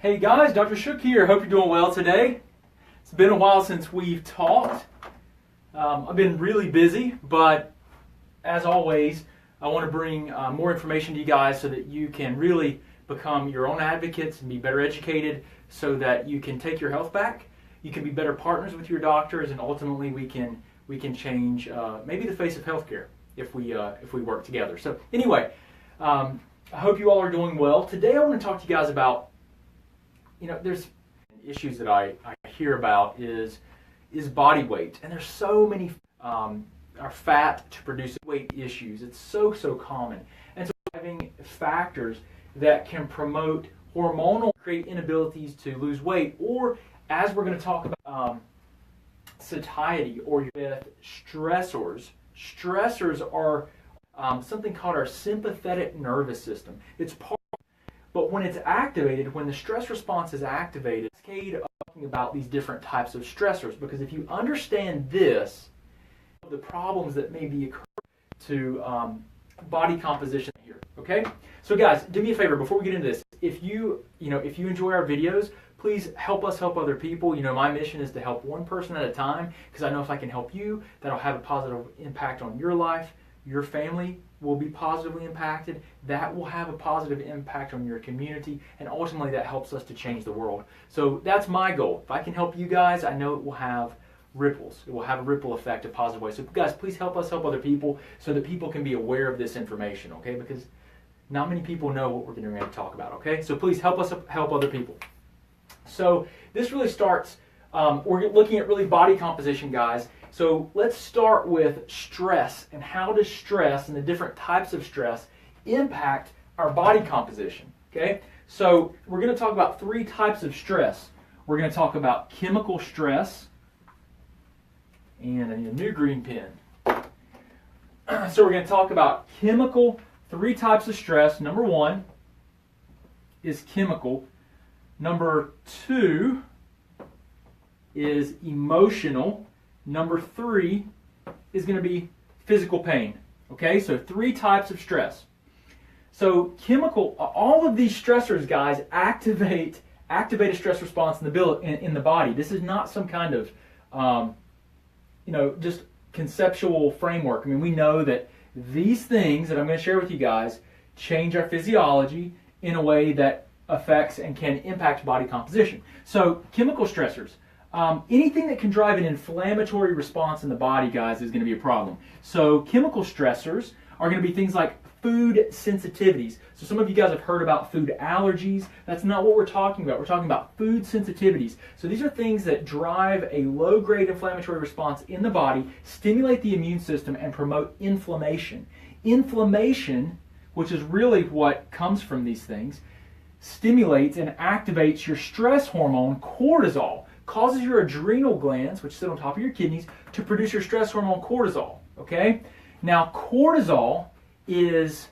Hey guys, Dr. Shook here. Hope you're doing well today. It's been a while since we've talked. I've been really busy, but as always, I want to bring more information to you guys so that you can really become your own advocates and be better educated so that you can take your health back. You can be better partners with your doctors, and ultimately we can change maybe the face of healthcare if we work together. So anyway, I hope you all are doing well. Today I want to talk to you guys about, there's issues that I hear about is body weight, and there's so many our fat to produce weight issues. It's so common, and so having factors that can promote hormonal, create inabilities to lose weight, or as we're going to talk about satiety or with stressors. Stressors are something called our sympathetic nervous system. It's part. But when it's activated, when the stress response is activated, it's cascade of talking about these different types of stressors. Because if you understand this, the problems that may be occurring to body composition here. Okay, so guys, do me a favor before we get into this. If you enjoy our videos, please help us help other people. My mission is to help one person at a time, because I know if I can help you, that'll have a positive impact on your life. Your family will be positively impacted. That will have a positive impact on your community, and ultimately that helps us to change the world. So that's my goal. If I can help you guys, I know it will have ripples. It will have a ripple effect, a positive way. So guys, please help us help other people so that people can be aware of this information, okay? Because not many people know what we're getting ready to talk about, okay? So please help us help other people. So this really starts, we're looking at really body composition, guys. So let's start with stress, and how does stress and the different types of stress impact our body composition, okay? So we're going to talk about three types of stress. We're going to talk about chemical stress, and I need a new green pen. So we're going to talk about three types of stress. Number one is chemical. Number two is emotional. Number three is going to be physical pain. Okay, so three types of stress. So chemical, all of these stressors, guys, activate a stress response in the body. This is not some kind of, just conceptual framework. I mean, we know that these things that I'm going to share with you guys change our physiology in a way that affects and can impact body composition. So chemical stressors. Anything that can drive an inflammatory response in the body, guys, is going to be a problem. So chemical stressors are going to be things like food sensitivities. So some of you guys have heard about food allergies. That's not what we're talking about. We're talking about food sensitivities. So these are things that drive a low-grade inflammatory response in the body, stimulate the immune system, and promote inflammation. Inflammation, which is really what comes from these things, stimulates and activates your stress hormone, cortisol, causes your adrenal glands, which sit on top of your kidneys, to produce your stress hormone cortisol. Okay? Now, cortisol is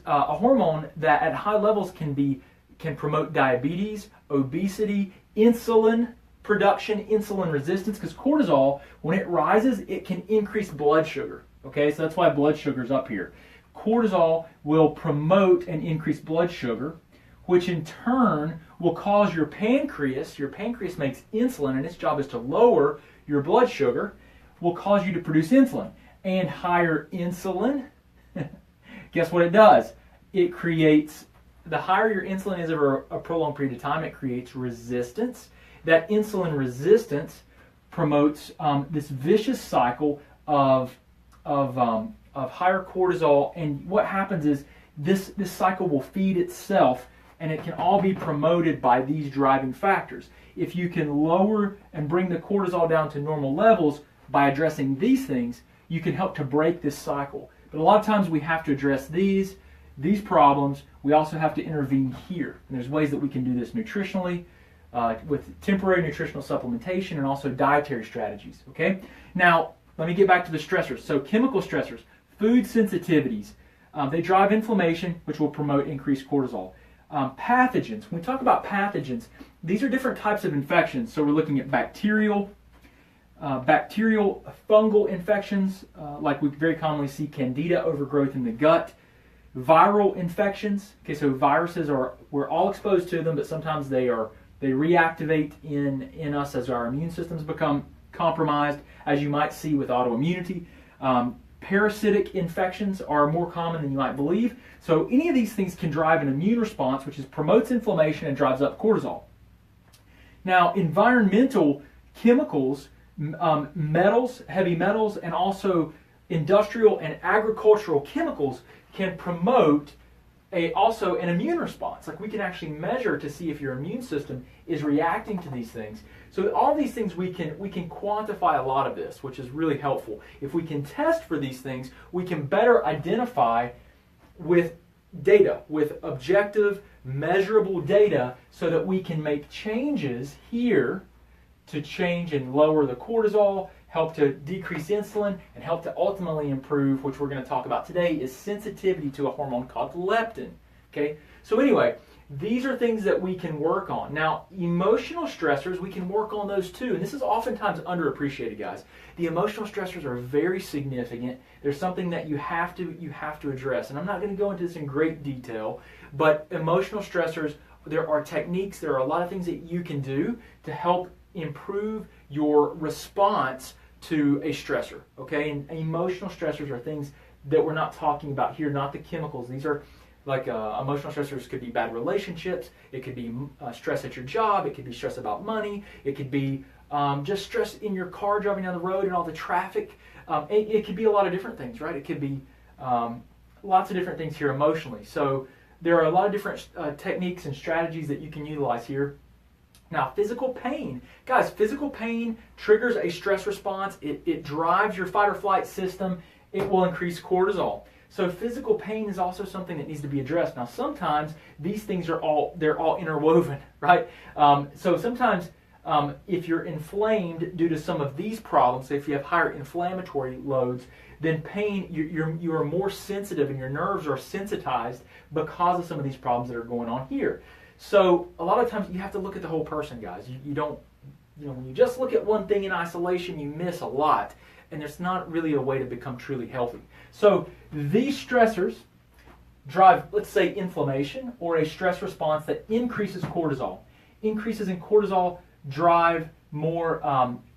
a hormone that at high levels can promote diabetes, obesity, insulin production, insulin resistance, because cortisol, when it rises, it can increase blood sugar. Okay? So that's why blood sugar is up here. Cortisol will promote and increase blood sugar, which in turn will cause your pancreas makes insulin, and its job is to lower your blood sugar, will cause you to produce insulin. And higher insulin, guess what it does? It creates, the higher your insulin is over a prolonged period of time, it creates resistance. That insulin resistance promotes this vicious cycle of higher cortisol, and what happens is this cycle will feed itself, and it can all be promoted by these driving factors. If you can lower and bring the cortisol down to normal levels by addressing these things, you can help to break this cycle. But a lot of times we have to address these problems. We also have to intervene here. And there's ways that we can do this nutritionally, with temporary nutritional supplementation, and also dietary strategies. Okay? Now, let me get back to the stressors. So chemical stressors, food sensitivities, they drive inflammation, which will promote increased cortisol. Pathogens. When we talk about pathogens, these are different types of infections. So we're looking at bacterial, fungal infections, like we very commonly see candida overgrowth in the gut, Viral infections. Okay, so viruses we're all exposed to them, but sometimes they reactivate in us as our immune systems become compromised, as you might see with autoimmunity. Parasitic infections are more common than you might believe. So any of these things can drive an immune response, which promotes inflammation and drives up cortisol. Now, environmental chemicals, metals, heavy metals, and also industrial and agricultural chemicals can promote also an immune response. Like we can actually measure to see if your immune system is reacting to these things. So all these things we can quantify a lot of this, which is really helpful. If we can test for these things, we can better identify with data, with objective, measurable data, so that we can make changes here to change and lower the cortisol, help to decrease insulin, and help to ultimately improve, which we're going to talk about today, is sensitivity to a hormone called leptin. Okay? So anyway, these are things that we can work on. Now, emotional stressors, we can work on those too. And this is oftentimes underappreciated, guys. The emotional stressors are very significant. There's something that you have to address. And I'm not going to go into this in great detail, but emotional stressors, there are techniques, there are a lot of things that you can do to help improve your response to a stressor, okay? And emotional stressors are things that we're not talking about here, not the chemicals. These are like emotional stressors could be bad relationships, it could be stress at your job, it could be stress about money, it could be just stress in your car driving down the road and all the traffic. It could be a lot of different things, right? It could be lots of different things here emotionally. So there are a lot of different techniques and strategies that you can utilize here. Now, physical pain. Guys, physical pain triggers a stress response. It drives your fight or flight system. It will increase cortisol. So physical pain is also something that needs to be addressed. Now, sometimes these things are all interwoven, right? So sometimes if you're inflamed due to some of these problems, if you have higher inflammatory loads, then pain, you are more sensitive and your nerves are sensitized because of some of these problems that are going on here. So a lot of times you have to look at the whole person, guys. You don't, when you just look at one thing in isolation, you miss a lot. And there's not really a way to become truly healthy. So these stressors drive, let's say, inflammation or a stress response that increases cortisol. Increases in cortisol drive more,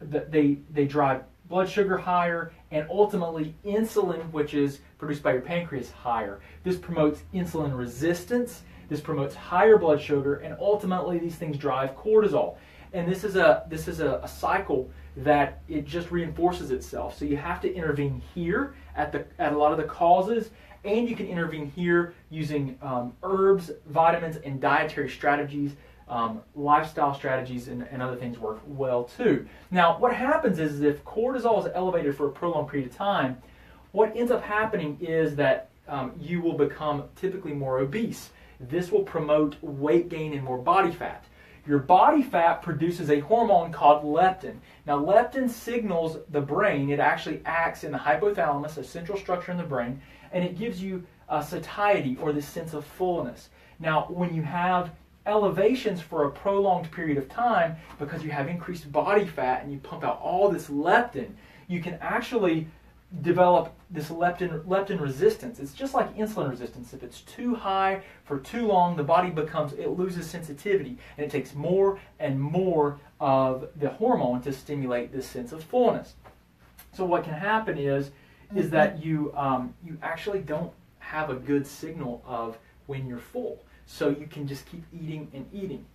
they drive blood sugar higher, and ultimately insulin, which is produced by your pancreas, higher. This promotes insulin resistance. This promotes higher blood sugar, and ultimately these things drive cortisol. And this is a cycle that it just reinforces itself. So you have to intervene here at a lot of the causes, and you can intervene here using herbs, vitamins, and dietary strategies. Lifestyle strategies and other things work well too. Now, what happens is if cortisol is elevated for a prolonged period of time, what ends up happening is that you will become typically more obese. This will promote weight gain and more body fat. Your body fat produces a hormone called leptin. Now, leptin signals the brain. It actually acts in the hypothalamus, a central structure in the brain, and it gives you satiety, or this sense of fullness. Now, when you have elevations for a prolonged period of time, because you have increased body fat and you pump out all this leptin, you can actually develop this leptin resistance. It's just like insulin resistance. If it's too high for too long, the body loses sensitivity, and it takes more and more of the hormone to stimulate this sense of fullness. So what can happen is that you actually don't have a good signal of when you're full. So you can just keep eating and eating.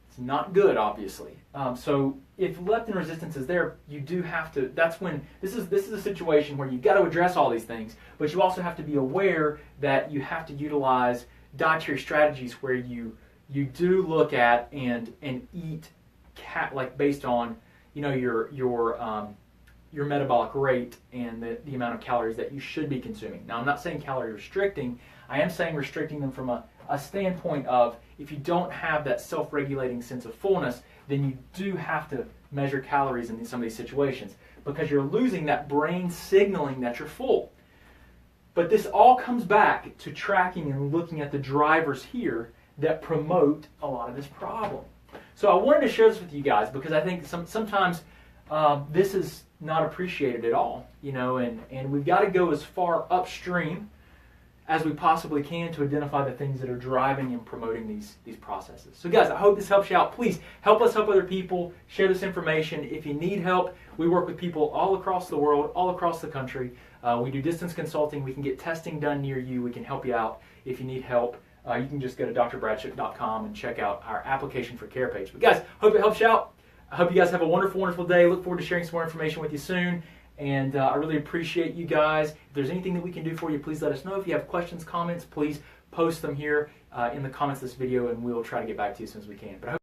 It's not good, obviously. So if leptin resistance is there, you do have to. That's when this is a situation where you've got to address all these things, but you also have to be aware that you have to utilize dietary strategies where you do look at and eat like based on your metabolic rate and the amount of calories that you should be consuming. Now, I'm not saying calorie restricting. I am saying restricting them from a standpoint of, if you don't have that self-regulating sense of fullness, then you do have to measure calories in some of these situations, because you're losing that brain signaling that you're full. But this all comes back to tracking and looking at the drivers here that promote a lot of this problem. So I wanted to share this with you guys because I think sometimes this is not appreciated at all, and we've got to go as far upstream as we possibly can to identify the things that are driving and promoting these processes. So guys, I hope this helps you out. Please help us help other people. Share this information. If you need help, we work with people all across the world, all across the country. We do distance consulting. We can get testing done near you. We can help you out if you need help. You can just go to drbradship.com and check out our application for care page. But guys, hope it helps you out. I hope you guys have a wonderful, wonderful day. Look forward to sharing some more information with you soon. And I really appreciate you guys. If there's anything that we can do for you, please let us know. If you have questions, comments, please post them here in the comments of this video, and we'll try to get back to you as soon as we can. But I hope